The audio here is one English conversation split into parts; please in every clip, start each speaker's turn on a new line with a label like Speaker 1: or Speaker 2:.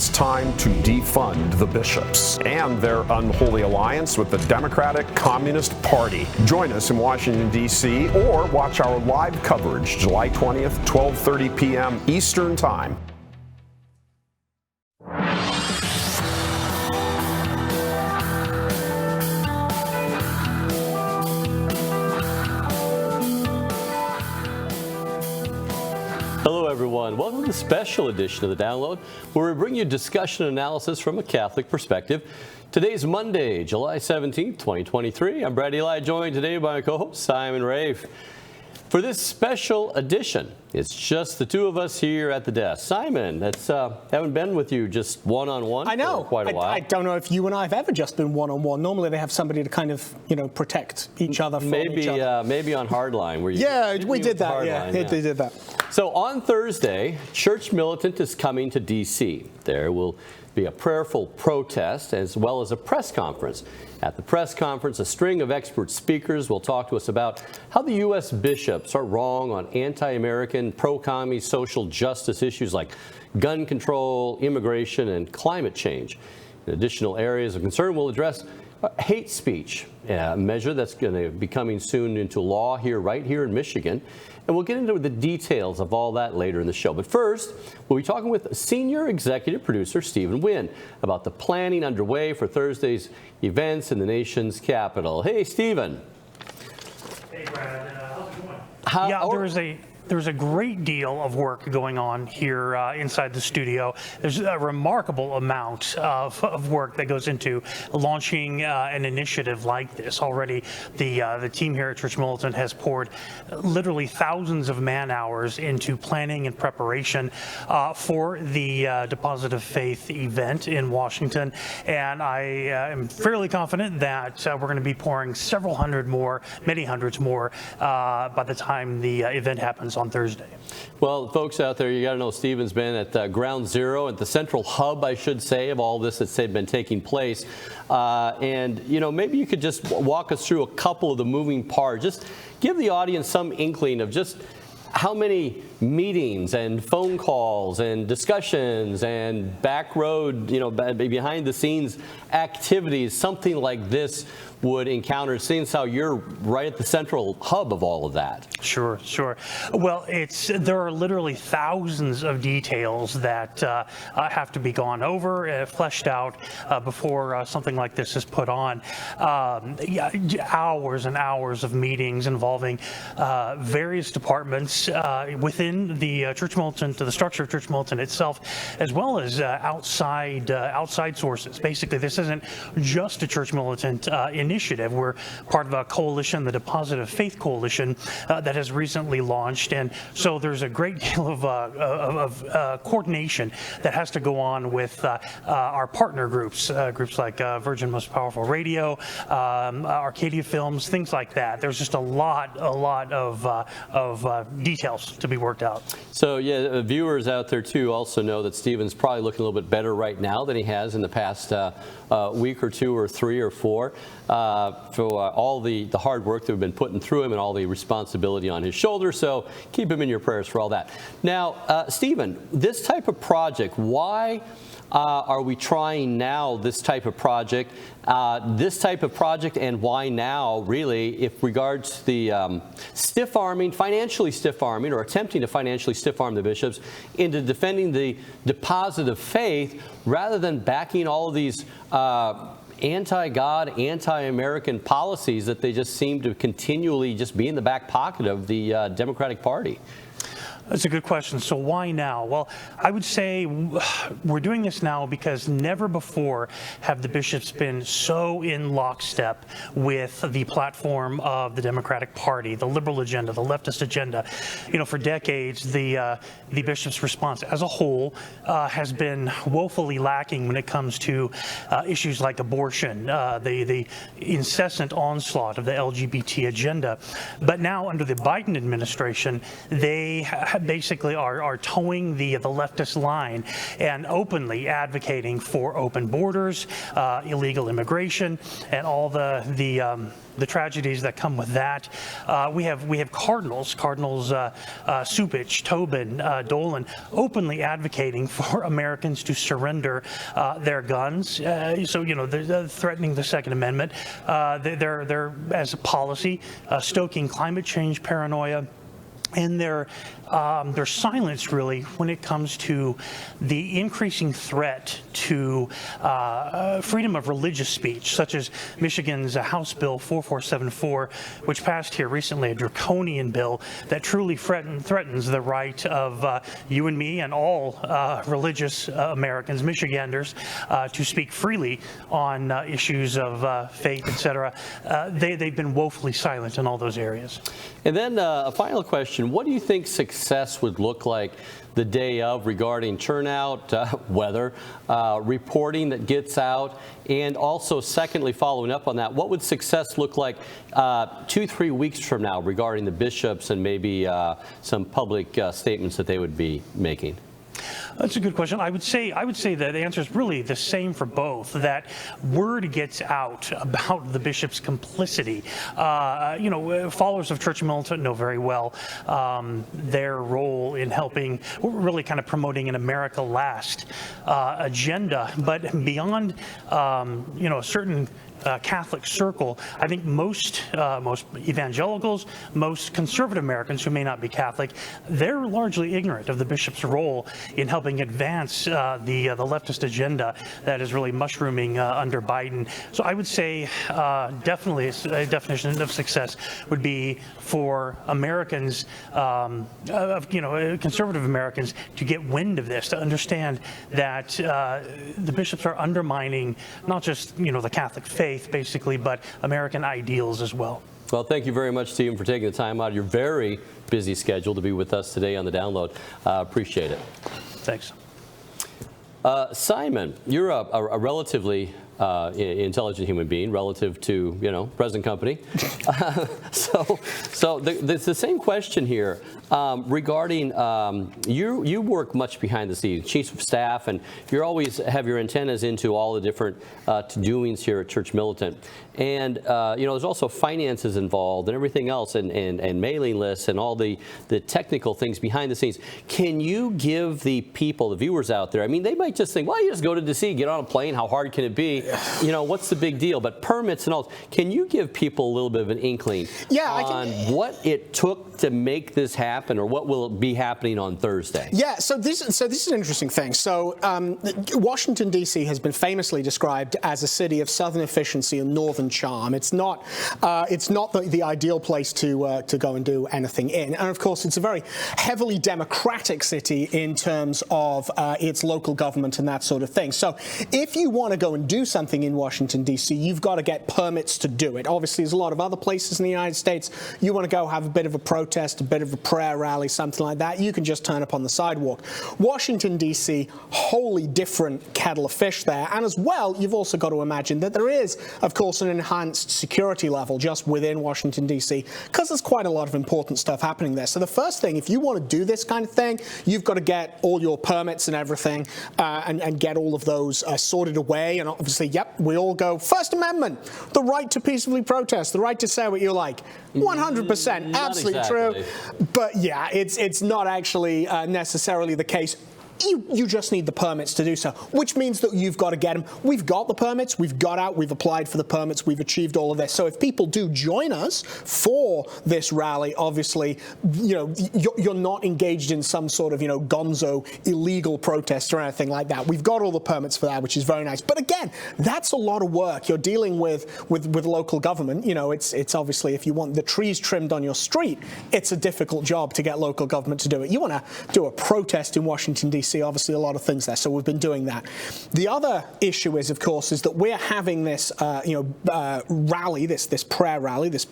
Speaker 1: it's time to defund the bishops and their unholy alliance with the Democratic Communist Party. Join us in Washington, D.C., or watch our live coverage July 20th, 12:30 p.m. Eastern Time.
Speaker 2: Hello, everyone. Welcome to the special edition of The Download, where we bring you discussion and analysis from a Catholic perspective. Today's Monday, July 17th, 2023. I'm Brad Eli, joined today by my co-host, Simon Rafe. For this special edition, it's just the two of us here at the desk. Simon, haven't been with you just one-on-one for quite a while.
Speaker 3: I don't know if you and I have ever just been one-on-one. Normally they have somebody to kind of, protect each other from each other.
Speaker 2: Maybe on Hardline. Where
Speaker 3: we did that. Yeah, they did that.
Speaker 2: So on Thursday, Church Militant is coming to D.C. There will be a prayerful protest as well as a press conference. At the press conference, a string of expert speakers will talk to us about how the U.S. bishops are wrong on anti-American, pro-commie social justice issues like gun control, immigration, and climate change. In additional areas of concern, we'll address hate speech, a measure that's going to be coming soon into law right here in Michigan. And we'll get into the details of all that later in the show. But first, we'll be talking with senior executive producer Stephen Wynn about the planning underway for Thursday's events in the nation's capital. Hey, Stephen.
Speaker 4: Hey, Brad. How's it going? There's a great deal of work going on here inside the studio. There's a remarkable amount of work that goes into launching an initiative like this. Already, the team here at Church Militant has poured literally thousands of man-hours into planning and preparation for the Deposit of Faith event in Washington. And I am fairly confident that we're going to be pouring several hundred more, many hundreds more, by the time the event happens on Thursday.
Speaker 2: Well, folks out there, you got to know Stephen's been at ground zero, at the central hub, I should say, of all this that's been taking place. And, maybe you could just walk us through a couple of the moving parts. Just give the audience some inkling of just how many meetings and phone calls and discussions and back road, behind the scenes activities something like this would encounter, seeing how you're right at the central hub of all of that.
Speaker 4: Sure. Well, there are literally thousands of details that have to be gone over, fleshed out before something like this is put on. Hours and hours of meetings involving various departments within the Church Militant, the structure of Church Militant itself, as well as outside sources. Basically, this isn't just a Church Militant initiative. We're part of a coalition, the Deposit of Faith Coalition, that has recently launched, and so there's a great deal of coordination that has to go on with our partner groups like Virgin Most Powerful Radio, Arcadia Films, things like that. There's just a lot of details to be worked out.
Speaker 2: So viewers out there too also know that Stephen's probably looking a little bit better right now than he has in the past week or two or three or four, for all the hard work that we've been putting through him and all the responsibility on his shoulders. So keep him in your prayers for all that. Now, Stephen, this type of project, why are we trying now this type of project, and why now, really, if regards the financially stiff-arming or attempting to financially stiff-arm the bishops into defending the Deposit of Faith rather than backing all of these anti-God, anti-American policies that they just seem to continually just be in the back pocket of the Democratic Party?
Speaker 4: That's a good question. So why now? Well, I would say we're doing this now because never before have the bishops been so in lockstep with the platform of the Democratic Party, the liberal agenda, the leftist agenda. For decades, the bishops' response as a whole has been woefully lacking when it comes to issues like abortion, the incessant onslaught of the LGBT agenda. But now, under the Biden administration, they have basically are towing the leftist line and openly advocating for open borders, illegal immigration, and all the tragedies that come with that. We have Cardinals Supich, Tobin, Dolan, openly advocating for Americans to surrender their guns. So they're threatening the Second Amendment. They're as a policy stoking climate change paranoia. And their silence, really, when it comes to the increasing threat to freedom of religious speech, such as Michigan's House Bill 4474, which passed here recently, a draconian bill that truly threatens the right of you and me and all religious Americans, Michiganders, to speak freely on issues of faith, etc. They've been woefully silent in all those areas.
Speaker 2: And then a final question. What do you think success would look like the day of regarding turnout, weather, reporting that gets out, and also, secondly, following up on that, what would success look like 2-3 weeks from now regarding the bishops and maybe some public statements that they would be making?
Speaker 4: That's a good question. I would say that the answer is really the same for both, that word gets out about the bishop's complicity. Followers of Church Militant know very well their role in helping, really kind of promoting an America Last agenda. But beyond, a certain Catholic circle, I think most evangelicals, most conservative Americans who may not be Catholic, they're largely ignorant of the bishop's role in helping advance the leftist agenda that is really mushrooming under Biden. So I would say definitely a definition of success would be for Americans, conservative Americans, to get wind of this, to understand that the bishops are undermining not just the Catholic faith, basically, but American ideals as well.
Speaker 2: Well, thank you very much, Stephen, for taking the time out of your very busy schedule to be with us today on The Download. Appreciate it.
Speaker 4: Thanks.
Speaker 2: Simon, you're a relatively intelligent human being relative to, present company. So it's the same question here regarding you work much behind the scenes, chief of staff, and you always have your antennas into all the different doings here at Church Militant. And there's also finances involved and everything else, and mailing lists and all the technical things behind the scenes. Can you give the people, the viewers out there, I mean, they might just think, well, you just go to D.C., get on a plane, how hard can it be? What's the big deal? But permits and all, can you give people a little bit of an inkling on what it took to make this happen, or what will be happening on Thursday?
Speaker 3: Yeah, so this is an interesting thing. So Washington, D.C. has been famously described as a city of southern efficiency and northern charm. It's not the ideal place to go and do anything in. And of course, it's a very heavily democratic city in terms of its local government and that sort of thing. So if you want to go and do something in Washington, D.C., you've got to get permits to do it. Obviously, there's a lot of other places in the United States. You want to go have a bit of a protest, a bit of a prayer rally, something like that, you can just turn up on the sidewalk. Washington, D.C., wholly different kettle of fish there. And as well, you've also got to imagine that there is, of course, an enhanced security level just within Washington, D.C., because there's quite a lot of important stuff happening there. So the first thing, if you want to do this kind of thing, you've got to get all your permits and everything and get all of those sorted away. And obviously, yep, we all go, First Amendment, the right to peacefully protest, the right to say what you like. 100%, absolutely
Speaker 2: exactly
Speaker 3: true. But yeah, it's not actually necessarily the case. You just need the permits to do so, which means that you've got to get them. We've got the permits, we've got out, we've applied for the permits, we've achieved all of this. So if people do join us for this rally, obviously, you're not engaged in some sort of, gonzo illegal protest or anything like that. We've got all the permits for that, which is very nice. But again, that's a lot of work. You're dealing with local government. It's obviously, if you want the trees trimmed on your street, it's a difficult job to get local government to do it. You want to do a protest in Washington, D.C., obviously a lot of things there, so we've been doing that. The other issue is, of course, is that we're having this, rally, this prayer rally, this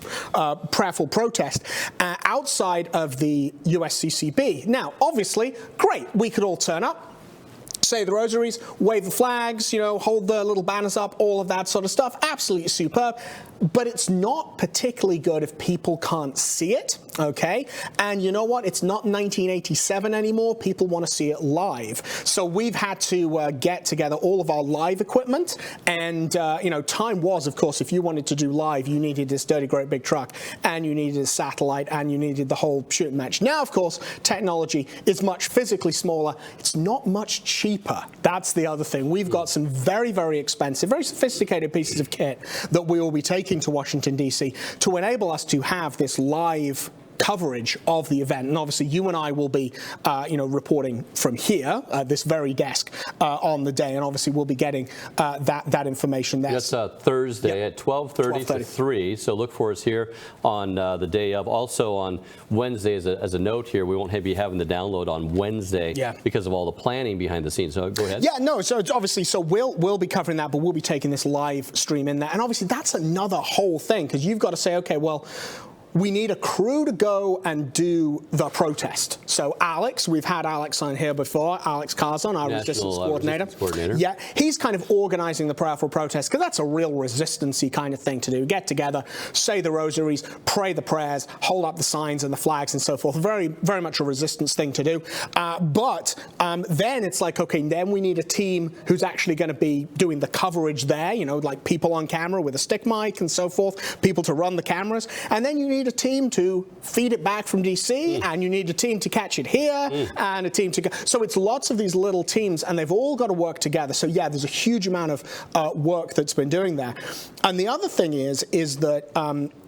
Speaker 3: prayerful protest outside of the USCCB. Now, obviously, great, we could all turn up. say the rosaries, wave the flags, hold the little banners up, all of that sort of stuff. Absolutely superb. But it's not particularly good if people can't see it, okay? And you know what? It's not 1987 anymore. People want to see it live. So we've had to get together all of our live equipment. And, time was, of course, if you wanted to do live, you needed this dirty, great big truck, and you needed a satellite, and you needed the whole shooting match. Now, of course, technology is much physically smaller. It's not much cheaper. That's the other thing. We've got some very, very expensive, very sophisticated pieces of kit that we will be taking to Washington, D.C. to enable us to have this live coverage of the event. And obviously you and I will be, reporting from here, this very desk, on the day. And obviously we'll be getting that information there.
Speaker 2: That's Thursday at 12:30 to 3. So look for us here on the day of. Also on Wednesday, as a note here, we won't be having the download on Wednesday because of all the planning behind the scenes. So go ahead.
Speaker 3: Yeah, no, so it's obviously, we'll be covering that, but we'll be taking this live stream in there. And obviously that's another whole thing, because you've got to say, okay, well, we need a crew to go and do the protest. So Alex, we've had Alex on here before, Alex Carzon, our resistance coordinator. Yeah, he's kind of organizing the prayerful protest, because that's a real resistance-y kind of thing to do. Get together, say the rosaries, pray the prayers, hold up the signs and the flags and so forth. Very, very much a resistance thing to do. But then it's like, okay, then we need a team who's actually going to be doing the coverage there, like people on camera with a stick mic and so forth, people to run the cameras. And then you need a team to feed it back from DC, and you need a team to catch it here, and a team to go. So it's lots of these little teams, and they've all got to work together. So yeah, there's a huge amount of work that's been doing there. And the other thing is that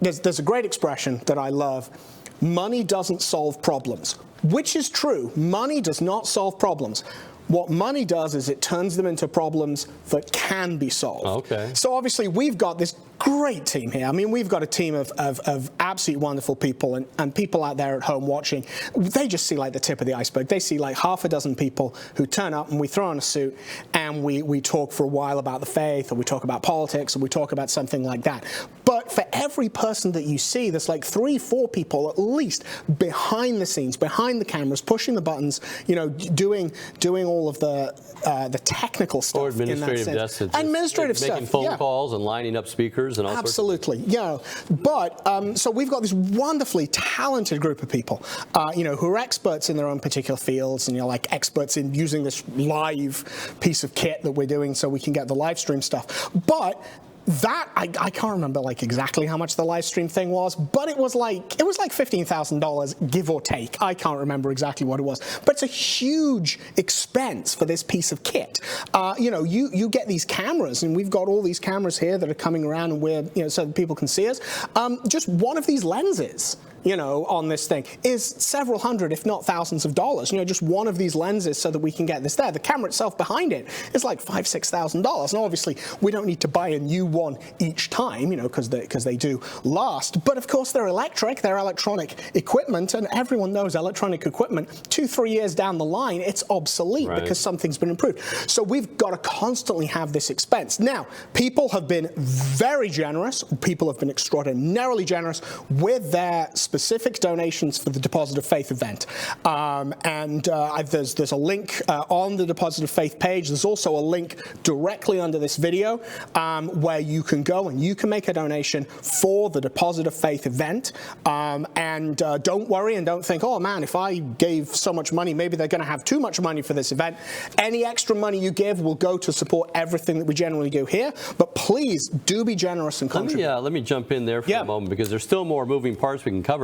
Speaker 3: there's a great expression that I love: money doesn't solve problems, which is true. Money does not solve problems. What money does is it turns them into problems that can be solved.
Speaker 2: Okay.
Speaker 3: So obviously we've got this great team here. I mean, we've got a team of absolutely wonderful people, and people out there at home watching, they just see like the tip of the iceberg. They see like half a dozen people who turn up, and we throw on a suit, and we talk for a while about the faith, or we talk about politics, or we talk about something like that. But for every person that you see, there's like 3-4 people at least behind the scenes, behind the cameras, pushing the buttons, doing all of the technical stuff.
Speaker 2: Or administrative stuff.
Speaker 3: Administrative stuff.
Speaker 2: Making phone calls and lining up speakers and all sorts of things.
Speaker 3: Yeah. But so we've got this wonderfully talented group of people, who are experts in their own particular fields, and like experts in using this live piece of kit that we're doing so we can get the live stream stuff. But that I can't remember like exactly how much the live stream thing was, but it was like $15,000, give or take. I can't remember exactly what it was, but it's a huge expense for this piece of kit. You get these cameras, and we've got all these cameras here that are coming around, and we're so that people can see us. Just one of these lenses, on this thing is several hundred, if not thousands of dollars. Just one of these lenses so that we can get this there. The camera itself behind it is like $5,000-$6,000. Now, obviously, we don't need to buy a new one each time, because they do last. But of course, they're electric, they're electronic equipment, and everyone knows electronic equipment 2-3 years down the line, it's obsolete because something's been improved. So we've got to constantly have this expense. Now, people have been very generous. People have been extraordinarily generous with their specific donations for the Deposit of Faith event. There's a link on the Deposit of Faith page. There's also a link directly under this video where you can go and you can make a donation for the Deposit of Faith event. Don't worry and don't think, oh man, if I gave so much money, maybe they're going to have too much money for this event. Any extra money you give will go to support everything that we generally do here. But please do be generous and contribute.
Speaker 2: Let me jump in there for a moment, because there's still more moving parts we can cover.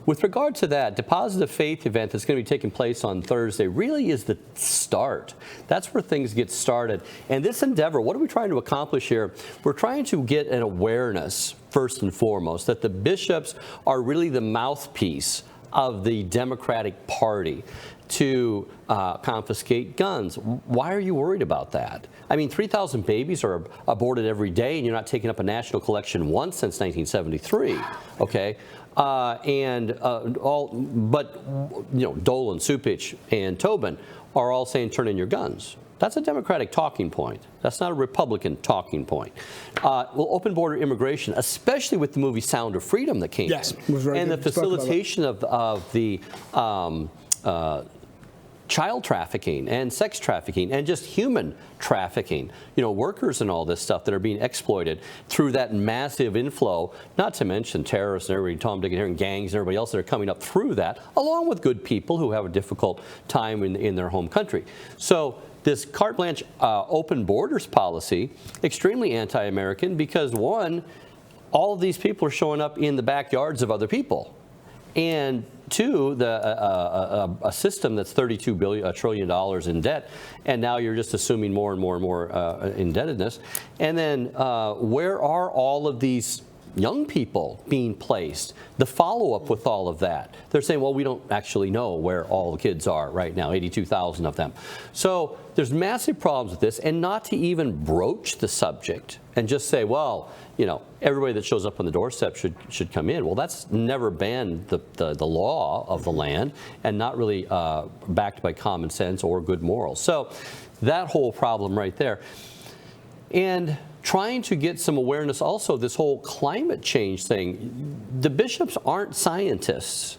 Speaker 2: With regard to that, Deposit of Faith event that's going to be taking place on Thursday really is the start. That's where things get started. And this endeavor, what are we trying to accomplish here? We're trying to get an awareness, first and foremost, that the bishops are really the mouthpiece of the Democratic Party to confiscate guns. Why are you worried about that? I mean, 3,000 babies are aborted every day, and you're not taking up a national collection once since 1973. Okay, Dolan, Supich, and Tobin are all saying turn in your guns. That's a Democratic talking point. That's not a Republican talking point. Open border immigration, especially with the movie Sound of Freedom that came in, and the facilitation of the child trafficking and sex trafficking and just human trafficking, workers and all this stuff that are being exploited through that massive inflow, not to mention terrorists and everybody, Tom, Dick, and Harry, and gangs and everybody else that are coming up through that, along with good people who have a difficult time in their home country. So this carte blanche open borders policy, extremely anti-American because, one, all of these people are showing up in the backyards of other people. And two, a system that's $32 trillion in debt, and now you're just assuming more and more and more indebtedness. And then where are all of these young people being placed? The follow-up with all of that. They're saying, well, we don't actually know where all the kids are right now, 82,000 of them. So there's massive problems with this, and not to even broach the subject and just say, well, everybody that shows up on the doorstep should come in. Well, that's never been the law of the land, and not really backed by common sense or good morals. So that whole problem right there. And trying to get some awareness also, this whole climate change thing. The bishops aren't scientists.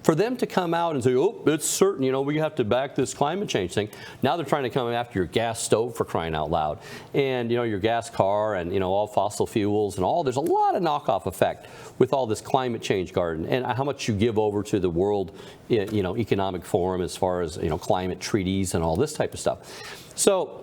Speaker 2: For them to come out and say, oh, it's certain, we have to back this climate change thing. Now they're trying to come after your gas stove, for crying out loud. And, your gas car and, all fossil fuels and all. There's a lot of knockoff effect with all this climate change garden and how much you give over to the World, Economic Forum as far as, climate treaties and all this type of stuff. So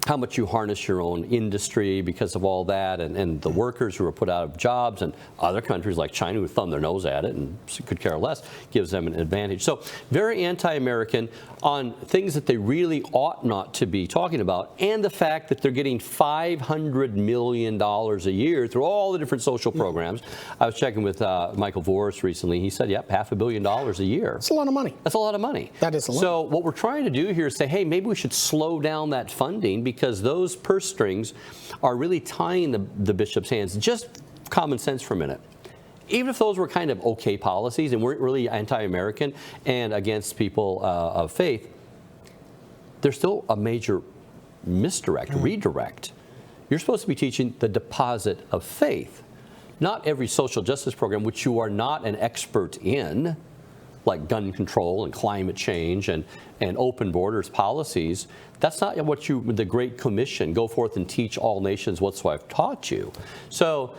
Speaker 2: how much you harness your own industry because of all that, and the workers who are put out of jobs, and other countries like China who thumb their nose at it and could care less, gives them an advantage. So very anti-American on things that they really ought not to be talking about, and the fact that they're getting $500 million a year through all the different social programs. I was checking with Michael Voris recently. He said, yep, $500 million a year.
Speaker 3: That's a lot of money.
Speaker 2: That's a lot of money.
Speaker 3: That is a lot.
Speaker 2: So what we're trying to do here is say, hey, maybe we should slow down that funding, because those purse strings are really tying the bishop's hands. Just common sense for a minute. Even if those were kind of okay policies and weren't really anti-American and against people of faith, there's still a major misdirect, redirect. You're supposed to be teaching the deposit of faith, not every social justice program, which you are not an expert in, like gun control and climate change and open borders policies. That's not what the Great Commission, go forth and teach all nations whatso I've taught you. So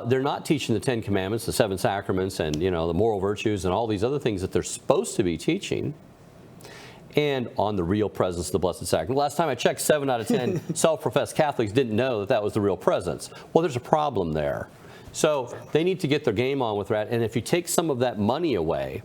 Speaker 2: they're not teaching the Ten Commandments, the Seven Sacraments, and the moral virtues and all these other things that they're supposed to be teaching. And on the real presence of the Blessed Sacrament. Last time I checked, 7 out of 10 self-professed Catholics didn't know that was the real presence. Well, there's a problem there. So they need to get their game on with that. And if you take some of that money away,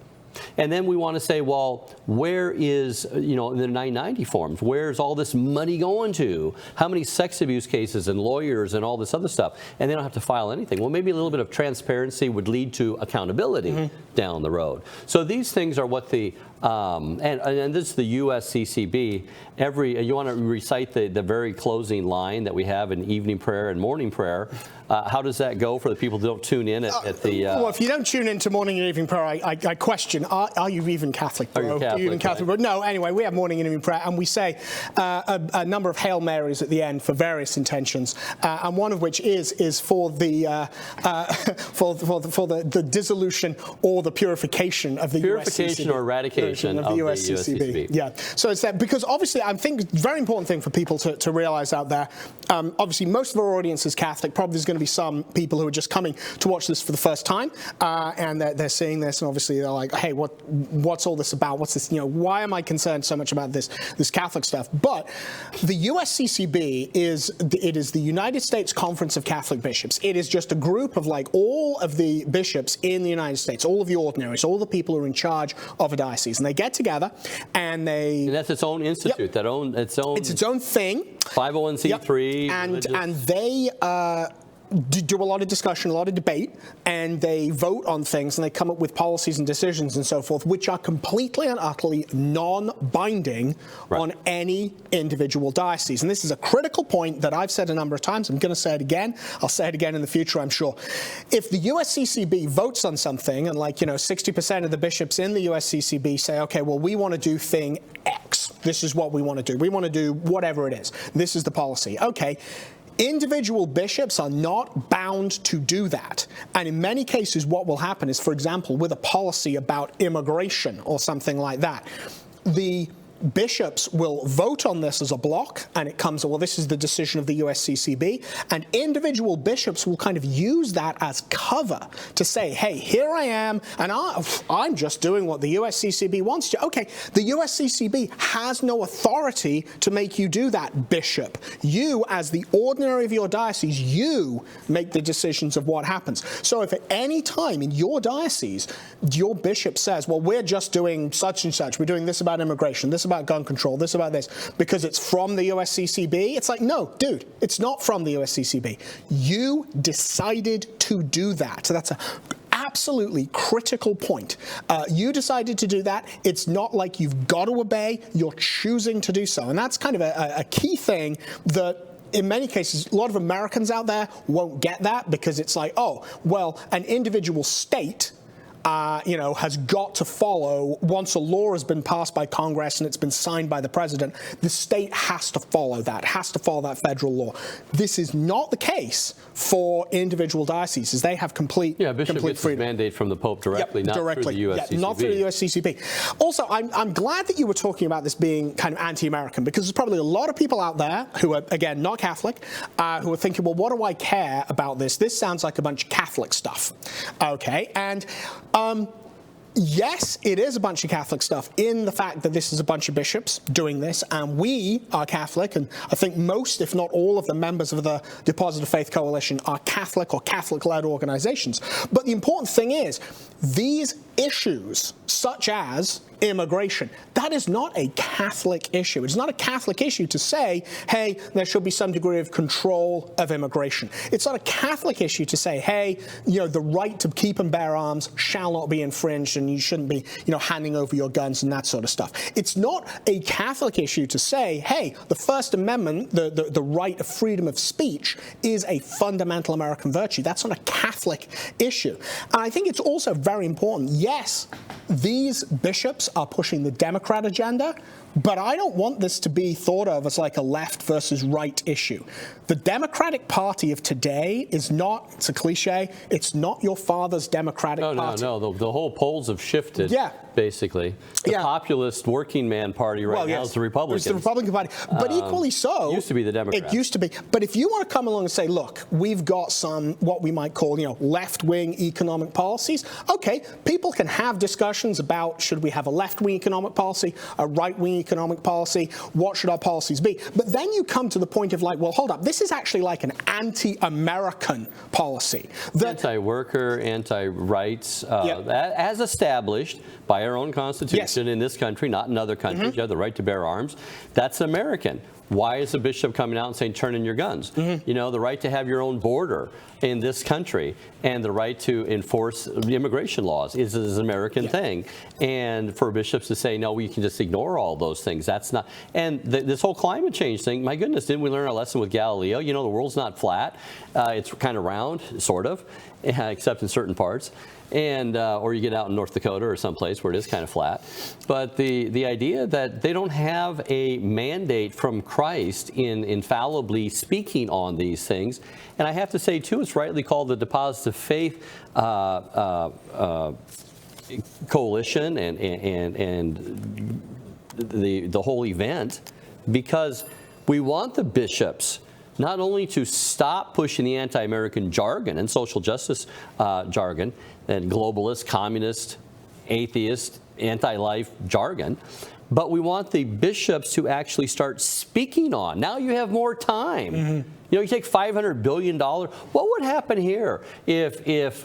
Speaker 2: and then we want to say, well, where is, in the 990 forms, where's all this money going to? How many sex abuse cases and lawyers and all this other stuff? And they don't have to file anything. Well, maybe a little bit of transparency would lead to accountability down the road. So these things are what the, and this is the USCCB. You want to recite the very closing line that we have in evening prayer and morning prayer. How does that go for the people who don't tune in at the...
Speaker 3: well, if you don't tune into morning and evening prayer, I question, are you even Catholic, bro?
Speaker 2: Are you Catholic,
Speaker 3: Are you even Catholic,
Speaker 2: right?
Speaker 3: bro? No, anyway, we have morning and evening prayer, and we say a number of Hail Marys at the end for various intentions, and one of which is for the for the dissolution or the purification of the
Speaker 2: purification
Speaker 3: USCCB.
Speaker 2: or eradication of the USCCB.
Speaker 3: Yeah, so it's that, because obviously I think very important thing for people to realize out there, obviously most of our audience is Catholic. Probably there's going to be some people who are just coming to watch this for the first time, and they're seeing this, and obviously they're like, hey, what's all this about? What's this? Why am I concerned so much about this Catholic stuff? But the USCCB is the United States Conference of Catholic Bishops. It is just a group of all of the bishops in the United States, all of the ordinaries, all the people who are in charge of a diocese, and they get together and they.
Speaker 2: And that's its own institute.
Speaker 3: Yep. It's its own thing.
Speaker 2: 501c3.
Speaker 3: Yep. And they do a lot of discussion, a lot of debate, and they vote on things, and they come up with policies and decisions and so forth, which are completely and utterly non-binding on any individual diocese. And this is a critical point that I've said a number of times. I'm going to say it again. I'll say it again in the future, I'm sure. If the USCCB votes on something, and 60% of the bishops in the USCCB say, okay, well, we want to do thing X. This is what we want to do. We want to do whatever it is. This is the policy. Okay. Individual bishops are not bound to do that. And in many cases, what will happen is, for example, with a policy about immigration or something like that, the bishops will vote on this as a block, and it comes, well, this is the decision of the USCCB, and individual bishops will kind of use that as cover to say, hey, here I am, and I'm just doing what the USCCB wants to. Okay, the USCCB has no authority to make you do that, bishop. You, as the ordinary of your diocese, you make the decisions of what happens. So if at any time in your diocese, your bishop says, well, we're just doing such and such, we're doing this about immigration, this about gun control, this about this, because it's from the USCCB, it's like, no, dude, it's not from the USCCB. You decided to do that. So that's a absolutely critical point. You decided to do that. It's not like you've got to obey. You're choosing to do so. And that's kind of a key thing that in many cases, a lot of Americans out there won't get that, because it's like, oh, well, an individual state has got to follow, once a law has been passed by Congress and it's been signed by the president, the state has to follow that, has to follow that federal law. This is not the case for individual dioceses. They have complete freedom.
Speaker 2: Bishop gets his mandate from the Pope directly, not through the USCCB.
Speaker 3: Yeah, not through the USCCB. Also, I'm glad that you were talking about this being kind of anti-American, because there's probably a lot of people out there who are, again, not Catholic, who are thinking, well, what do I care about this? This sounds like a bunch of Catholic stuff. Okay, and yes, it is a bunch of Catholic stuff in the fact that this is a bunch of bishops doing this, and we are Catholic, and I think most, if not all, of the members of the Deposit of Faith Coalition are Catholic or Catholic-led organizations. But the important thing is, these issues, such as immigration, that is not a Catholic issue. It's not a Catholic issue to say, hey, there should be some degree of control of immigration. It's not a Catholic issue to say, hey, the right to keep and bear arms shall not be infringed, and you shouldn't be, handing over your guns and that sort of stuff. It's not a Catholic issue to say, hey, the First Amendment, the right of freedom of speech, is a fundamental American virtue. That's not a Catholic issue. And I think it's also very important. Yes, these bishops are pushing the Democrat agenda, but I don't want this to be thought of as like a left versus right issue. The Democratic Party of today is not, it's a cliche, it's not your father's Democratic Party.
Speaker 2: No, the whole polls have shifted, basically. The populist working man party now is the Republicans.
Speaker 3: It's the Republican Party, but equally so.
Speaker 2: It used to be the Democrats.
Speaker 3: It used to be. But if you want to come along and say, look, we've got some, what we might call, left-wing economic policies, okay, people can have discussions about, should we have a left-wing economic policy, a right-wing economic policy, what should our policies be? But then you come to the point of like, well, hold up, this is actually like an anti-American policy.
Speaker 2: Anti-worker, anti-rights, as established by our own Constitution in this country, not in other countries. You have the right to bear arms. That's American. Why is a bishop coming out and saying, turn in your guns? The right to have your own border in this country and the right to enforce the immigration laws is an American thing. And for bishops to say, no, we can just ignore all those things, that's not. And this whole climate change thing, my goodness, didn't we learn our lesson with Galileo? The world's not flat. It's kind of round, sort of, except in certain parts. And or you get out in North Dakota or someplace where it is kind of flat. But the idea that they don't have a mandate from Christ in infallibly speaking on these things, and I have to say too, it's rightly called the Deposit of Faith Coalition and the whole event, because we want the bishops not only to stop pushing the anti-American jargon and social justice jargon and globalist, communist, atheist, anti-life jargon, but we want the bishops to actually start speaking on. Now you have more time. You take $500 billion. What would happen here if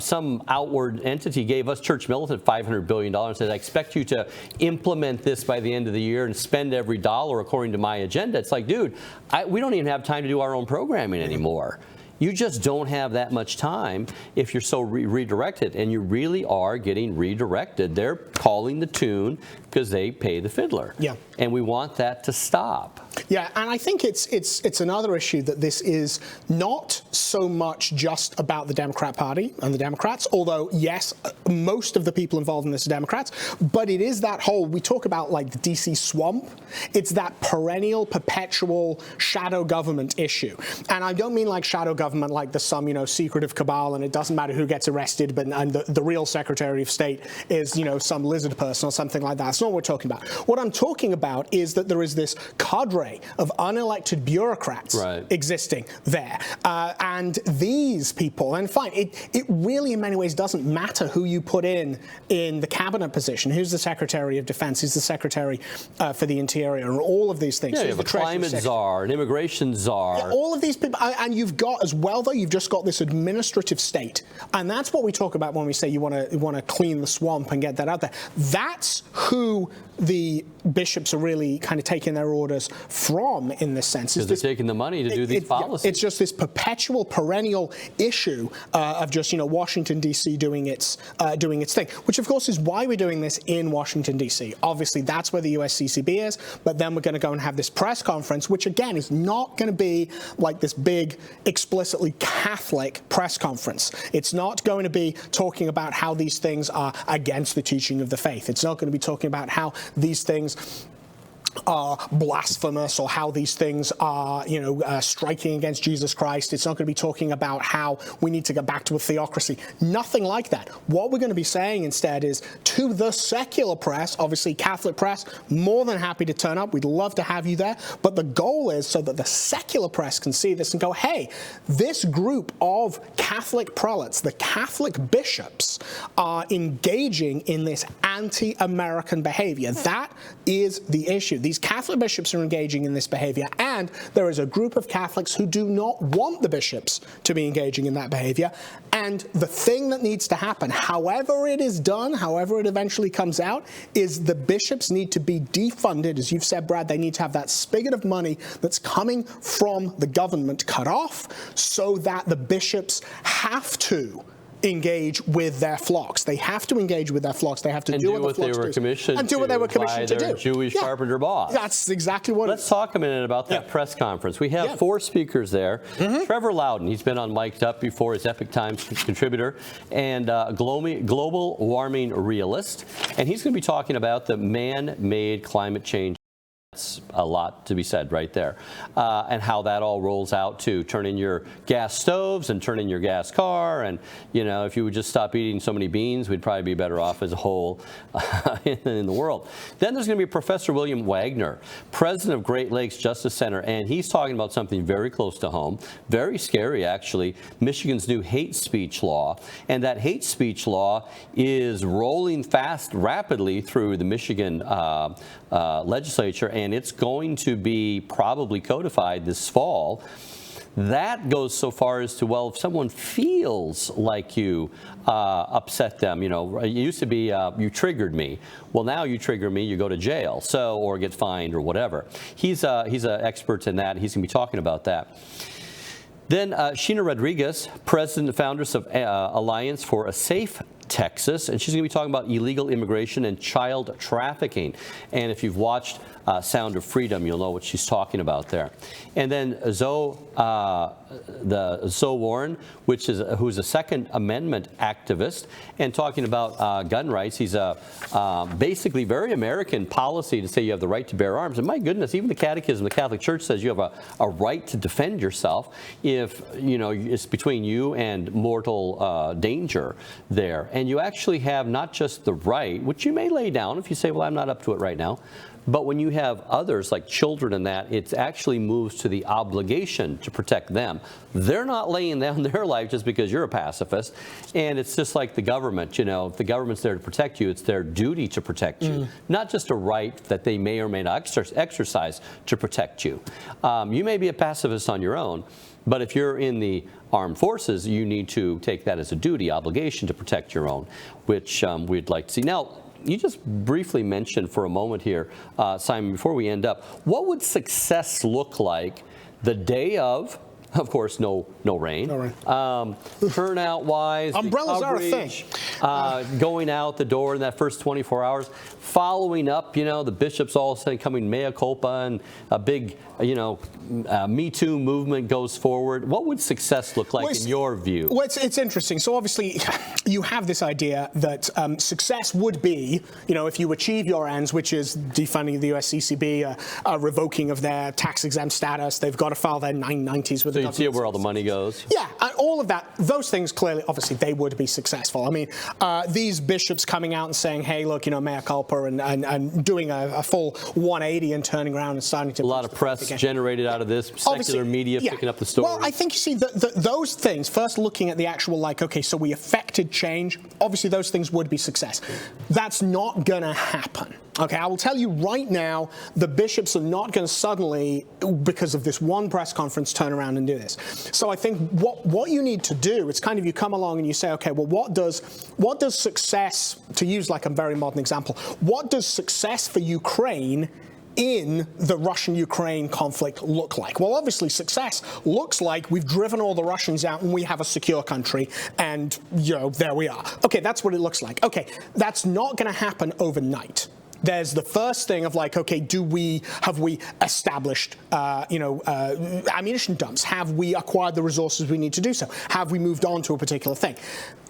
Speaker 2: some outward entity gave us, Church Militant, $500 billion and said, I expect you to implement this by the end of the year and spend every dollar according to my agenda? It's like, dude, we don't even have time to do our own programming anymore. You just don't have that much time if you're so redirected, and you really are getting redirected. They're calling the tune because they pay the fiddler. And we want that to stop.
Speaker 3: Yeah, and I think it's another issue that this is not so much just about the Democrat Party and the Democrats, although, yes, most of the people involved in this are Democrats, but it is that whole, we talk about like the DC swamp, it's that perennial, perpetual shadow government issue. And I don't mean like shadow government like there's some, secretive cabal and it doesn't matter who gets arrested, but and the real Secretary of State is, some lizard person or something like that. It's not what we're talking about. What I'm talking about is that there is this cadre of unelected bureaucrats existing there. And these people, and fine, it really in many ways doesn't matter who you put in the cabinet position, who's the Secretary of Defense, who's the Secretary for the Interior, and all of these things.
Speaker 2: Yeah, you have a climate czar, an immigration czar.
Speaker 3: Yeah, all of these people, and you've got as well, though, you've just got this administrative state. And that's what we talk about when we say you want to clean the swamp and get that out there. That's who the bishops are really kind of taking their orders from in this sense.
Speaker 2: Because they're taking the money to do these policies.
Speaker 3: It's just this perpetual, perennial issue of just, Washington, D.C. doing its thing, which, of course, is why we're doing this in Washington, D.C. Obviously, that's where the USCCB is, but then we're going to go and have this press conference, which, again, is not going to be like this big, explicitly Catholic press conference. It's not going to be talking about how these things are against the teaching of the faith. It's not going to be talking about how these things are blasphemous or how these things are, striking against Jesus Christ. It's not going to be talking about how we need to go back to a theocracy. Nothing like that. What we're going to be saying instead is to the secular press, obviously Catholic press, more than happy to turn up. We'd love to have you there. But the goal is so that the secular press can see this and go, hey, this group of Catholic prelates, the Catholic bishops, are engaging in this anti-American behavior. That is the issue. These Catholic bishops are engaging in this behavior, and there is a group of Catholics who do not want the bishops to be engaging in that behavior. And the thing that needs to happen, however it is done, however it eventually comes out, is the bishops need to be defunded. As you've said, Brad, they need to have that spigot of money that's coming from the government cut off so that the bishops have to engage with their flocks. They have to engage with their flocks. They have to do what they were commissioned to do.
Speaker 2: Jewish carpenter boss.
Speaker 3: That's exactly what
Speaker 2: Let's talk a minute about that press conference. We have 4 speakers there. Trevor Loudon, he's been on Mic'd Up before, his Epic Times contributor, and global warming realist. And he's going to be talking about the man-made climate change. That's a lot to be said right there. And how that all rolls out to turn in your gas stoves and turn in your gas car. And, if you would just stop eating so many beans, we'd probably be better off as a whole in the world. Then there's going to be Professor William Wagner, president of Great Lakes Justice Center. And he's talking about something very close to home, very scary, actually, Michigan's new hate speech law. And that hate speech law is rolling rapidly through the Michigan legislature. And it's going to be probably codified this fall. That goes so far as to, well, if someone feels like you upset them, it used to be you triggered me. Well, now you trigger me, you go to jail, or get fined or whatever. He's an expert in that. He's going to be talking about that. Then Sheena Rodriguez, president and founders of Alliance for a Safe Texas, and she's going to be talking about illegal immigration and child trafficking. And if you've watched Sound of Freedom, you'll know what she's talking about there. And then Zoe Warren, who's a Second Amendment activist, and talking about gun rights. He's basically very American policy to say you have the right to bear arms. And my goodness, even the Catechism, the Catholic Church says you have a right to defend yourself if it's between you and mortal danger there. And you actually have not just the right, which you may lay down if you say, well, I'm not up to it right now. But when you have others like children and that, it actually moves to the obligation to protect them. They're not laying down their life just because you're a pacifist. And it's just like the government, if the government's there to protect you, it's their duty to protect you, not just a right that they may or may not exercise to protect you. You may be a pacifist on your own, but if you're in the armed forces, you need to take that as a duty, obligation to protect your own, which we'd like to see. Now, you just briefly mentioned for a moment here, Simon, before we end up, what would success look like the day of course, no rain. No rain. Turnout-wise,
Speaker 3: umbrellas are a thing.
Speaker 2: Going out the door in that first 24 hours, following up, the bishops all of a sudden coming mea culpa, and a big, Me Too movement goes forward. What would success look like in your view?
Speaker 3: Well, it's interesting. So obviously, you have this idea that success would be, if you achieve your ends, which is defunding the USCCB, revoking of their tax-exempt status. They've got to file their 990s with the
Speaker 2: you see where all the money goes?
Speaker 3: Yeah, all of that, those things clearly, obviously, they would be successful. I mean, these bishops coming out and saying, hey, look, mea culpa, and doing a full 180 and turning around and starting to...
Speaker 2: A lot of press generated out of this, secular media picking up the story.
Speaker 3: Well, I think, you see, those things, first looking at the actual, like, okay, so we affected change, obviously those things would be success. That's not going to happen. Okay, I will tell you right now, the bishops are not going to suddenly, because of this one press conference, turn around and do this. So I think what you need to do, it's kind of you come along and you say, okay, well, what does success, to use like a very modern example, what does success for Ukraine in the Russian-Ukraine conflict look like? Well, obviously, success looks like we've driven all the Russians out and we have a secure country, and, there we are. Okay, that's what it looks like. Okay, that's not going to happen overnight. There's the first thing of like, okay, have we established, ammunition dumps? Have we acquired the resources we need to do so? Have we moved on to a particular thing?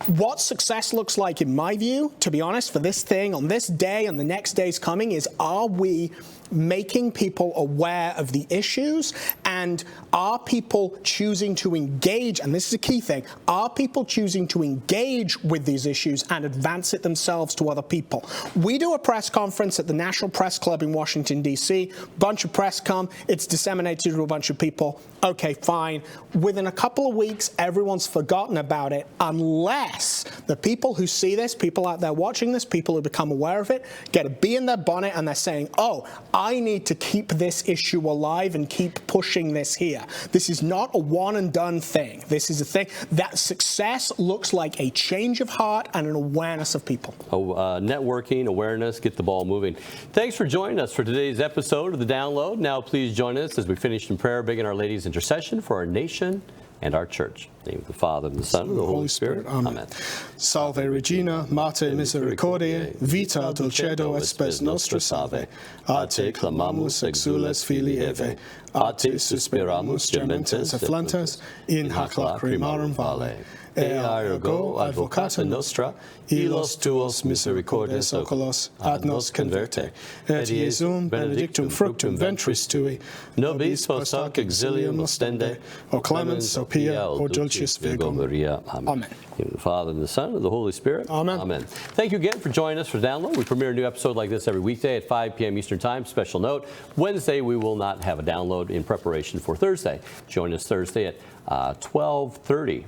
Speaker 3: What success looks like, in my view, to be honest, for this thing on this day and the next days coming is, are we making people aware of the issues, and are people choosing to engage, and this is a key thing, are people choosing to engage with these issues and advance it themselves to other people? We do a press conference at the National Press Club in Washington, D.C. Bunch of press come, it's disseminated to a bunch of people. Okay, fine. Within a couple of weeks, everyone's forgotten about it, unless the people who see this, people out there watching this, people who become aware of it, get a bee in their bonnet and they're saying, oh, I need to keep this issue alive and keep pushing this here. This is not a one and done thing. This is a thing that success looks like a change of heart and an awareness of people.
Speaker 2: Networking, awareness, get the ball moving. Thanks for joining us for today's episode of The Download. Now please join us as we finish in prayer, begging Our Lady's intercession for our nation and our church. In the name of the Father, and the Son, and the Holy Spirit. Amen.
Speaker 3: Salve Regina, Mater Misericordiae, vita dulcedo et spes nostra salve. A te clamamus exules filii Eve, a te suspiramus gementes afflantes, in hac lacrimarum vale. Ea ergo advocata nostra, ilos tuos misericordes oculos ad nos converte, et Iesum benedictum fructum ventris tui, nobis post hoc exilium ostende, o clemens, o pia, o dulcis Virgo Maria. Amen.
Speaker 2: In the Father, and the Son, and the Holy Spirit.
Speaker 3: Amen.
Speaker 2: Amen. Thank you again for joining us for Download. We premiere a new episode like this every weekday at 5 p.m. Eastern Time. Special note, Wednesday we will not have a download in preparation for Thursday. Join us Thursday at 12:30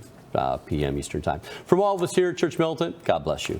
Speaker 2: p.m. Eastern Time. From all of us here at Church Militant, God bless you.